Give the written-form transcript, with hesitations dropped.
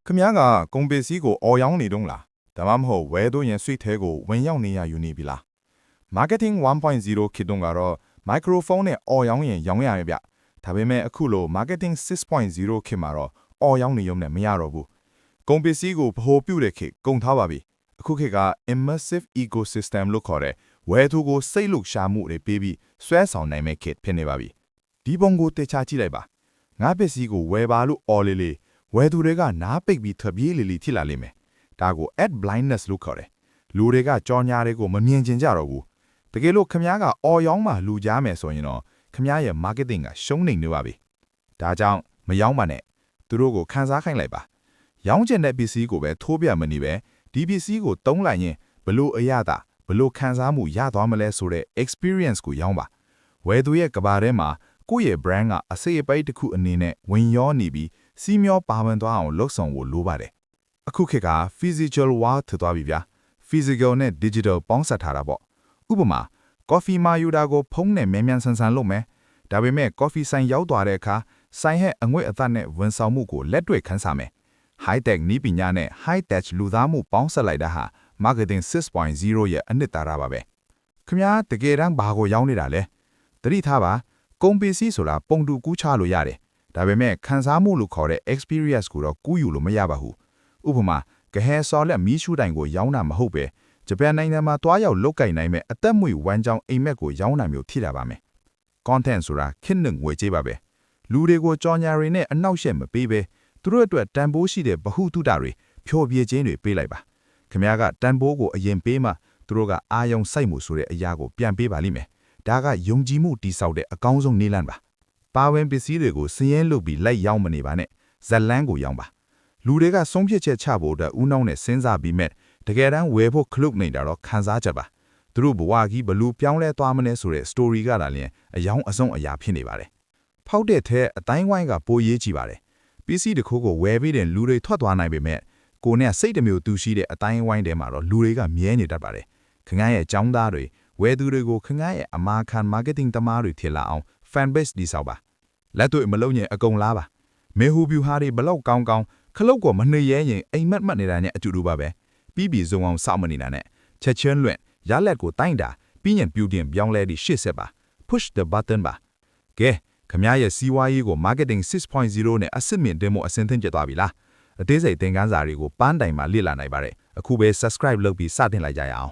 ခမည်းကကုန်ပစ္စည်းကိုအော်ရောင်းနေတုံးလားဒါမှမဟုတ်ဝယ်တို့ရင်ဆွေးထဲကိုဝင်ရောက်နေရယူနေပြီလား Marketing 1.0 ခေတ်တုန်းကတော့ microphone နဲ့အော်ရောင်းရင်ရောင်းရရဗျဒါပေမဲ့အခုလို Marketing 6.0 ခေတ်မှာတော့အော်ရောင်းနေရုံနဲ့မရတော့ဘူးကုန်ပစ္စည်းကိုဗဟိုပြုတဲ့ခေတ်ကုန်ထားပါပြီအခုခေတ်က immersive ecosystem လို့ခေါ်တဲ့ဝယ်သူကိုစိတ်လှုပ်ရှားမှုတွေပေးပြီးဆွဲဆောင်နိုင်မဲ့ခေတ်ဖြစ်နေပါပြီဒီပုံကိုတေချာကြည့်လိုက်ပါငါပစ္စည်းကိုဝယ်ပါလို့အော်လေဝယ်သူတွေကနားပိတ်ပြီးထွက်ပြေးလေဖြစ်လာလိမ့်မယ်ဒါကို ad blindness လို့ခေါ်တယ်လူတွေကကြော်ညာတွေကိုမမြင်ကျင်ကြတော့ဘူးတကယ်လို့ခမားကအော်ရောင်းမှလူကြားမယ်ဆိုရင်တော့ခမားရဲ့ marketing ကရှုံးနေပါပြီဒါကြောင့်မရောင်းပါနဲ့သူတို့ကိုခန်းစားခိုင်းလိုက်ပါရောင်းကျင်တဲ့ပစ္စည်းကိုပဲထိုးပြမနေပဲဒီပစ္စည်းကိုတုံးလိုက်ရင်ဘလို့အရသာဘလို့ခန်းစားမှုရသွားမလဲဆိုတဲ့ experience ကိုရောင်းပါဝယ်သူရဲ့ကဘာထဲမှာကိုယ့်ရဲ့ brand ကအစိအပိုက်တစ်ခုအနေနဲ့ဝင်ရောနေပြီးစီးမျောပါဝင်သွားအောင်လှုပ်ဆောင်ဖို့လိုပါတယ်အခုခေတ်က physical world ထသွားပြီဗျာ physical နဲ့ digital ပေါင်းစပ်ထားတာပေါ့ဥပမာ coffee မှာယူတာကိုဖုန်းနဲ့မြန်ဆန်လုပ်မယ်ဒါပေမဲ့ coffee ဆိုင်ရောက်သွားတဲ့အခါဆိုင်ဟဲ့အငွေ့အသက်နဲ့ဝန်ဆောင်မှုကိုလက်တွေ့ခန်းစားမယ် high tech နည်းပညာနဲ့ high tech လူသားမှုပေါင်းစပ်လိုက်တာဟာ marketing 6.0 ရဲ့အနှစ်သာရပါပဲခင်ဗျားတကယ်တမ်းဘာကိုရောင်းနေတာလဲသတိထားပါကုန်ပစ္စည်းဆိုတာပုံတူကူးချလို့ရတယ်ဒါပေမဲ့ခန်းစားမှုလို့ခေါ်တဲ့ experience ကိုတော့ကူးယူလို့မရပါဘူးဥပမာကဟဲဆော်လက်မီးရှူတိုင်ကိုရောင်းတာမဟုတ်ပဲဂျပန်နိုင်ငံမှာတွားရောက်လုတ်ကင်နိုင်မဲ့အသက်မွေဝမ်းကြောင်းအိမ်မက်ကိုရောင်းတာမျိုးဖြစ်လာပါမယ် content ဆိုတာခင်းနဲ့ငွေကြေးပါပဲလူတွေကိုကြော်ညာတွေနဲ့အနောက်ရှက်မပေးပဲသူတို့အတွက်တန်ဖိုးရှိတဲ့ဗဟုသုတတွေဖြောပြခြင်းတွေပေးလိုက်ပါခင်ဗျားကတန်ဖိုးကိုအရင်ပေးမှသူတို့ကအာယုံစိုက်မှုဆိုတဲ့အရာကိုပြန်ပေးပါလိမ့်မယ်ဒါကယုံကြည်မှုတည်ဆောက်တဲ့အကောင်းဆုံးနည်းလမ်းပါပါဝင်ပစ္စည်းတွေကိုစည်ရင်းလုပ်ပြီးလိုက်ရောင်းမနေပါနဲ့ဇက်လန်းကိုရောင်းပါလူတွေကဆုံးဖြတ်ချက်ချဖို့အတွက်ဦးနှောင်းနဲ့စဉ်းစားပြီးမဲ့တကယ်တမ်းဝယ်ဖို့ခလုတ်နေတာတော့ခံစားချက်ပါသူတို့ဘဝကြီးဘလူပြောင်းလဲသွားမလဲဆိုတဲ့ story ကလာရင်အယောင်အစုံအရာဖြစ်နေပါတယ်ဖောက်တဲ့ထဲအတိုင်းဝိုင်းကပိုရေးကြည့်ပါတယ်ပစ္စည်းတစ်ခုကိုဝယ်ပြီးတဲ့လူတွေထွက်သွားနိုင်ပေမဲ့ကိုနဲ့စိတ်တစ်မျိုးသူရှိတဲ့အတိုင်းဝိုင်းထဲမှာတော့လူတွေကမြဲနေတတ်ပါတယ်ခင်ဗျားရဲ့ចောင်းသားတွေဝယ်သူတွေကိုခင်ဗျားရဲ့အမာခံ marketing သမားတွေထင်လာအောင် fan base တည်ဆောက်ပါလက်တွေ့မလုံးရင်အကုန်လားပါမေဟူဗျူဟာတွေဘလောက်ကောင်းခလုတ်ကိုမနှွေရဲရင်အိမ်မက်နေတာနဲ့အတူတူပါပဲပြီးစုံအောင်စောင့်မနေတာနဲ့ချက်ချင်းလွင့်ရလက်ကိုတိုင်းတာပြီးရင်ပြူတင်ပြောင်းလဲပြီးရှေ့ဆက်ပါ push the button ပါကဲခမားရဲ့စီးပွားရေးကို marketing 6.0 နဲ့အစစ်မြင့်တင်ဖို့အဆင်သင့်ကျသွားပြီလားအသေးစိတ်သင်ခန်းစာတွေကိုပန်းတိုင်မှာလေ့လာနိုင်ပါတယ်အခုပဲ subscribe လုပ်ပြီးစတင်လိုက်ကြရအောင်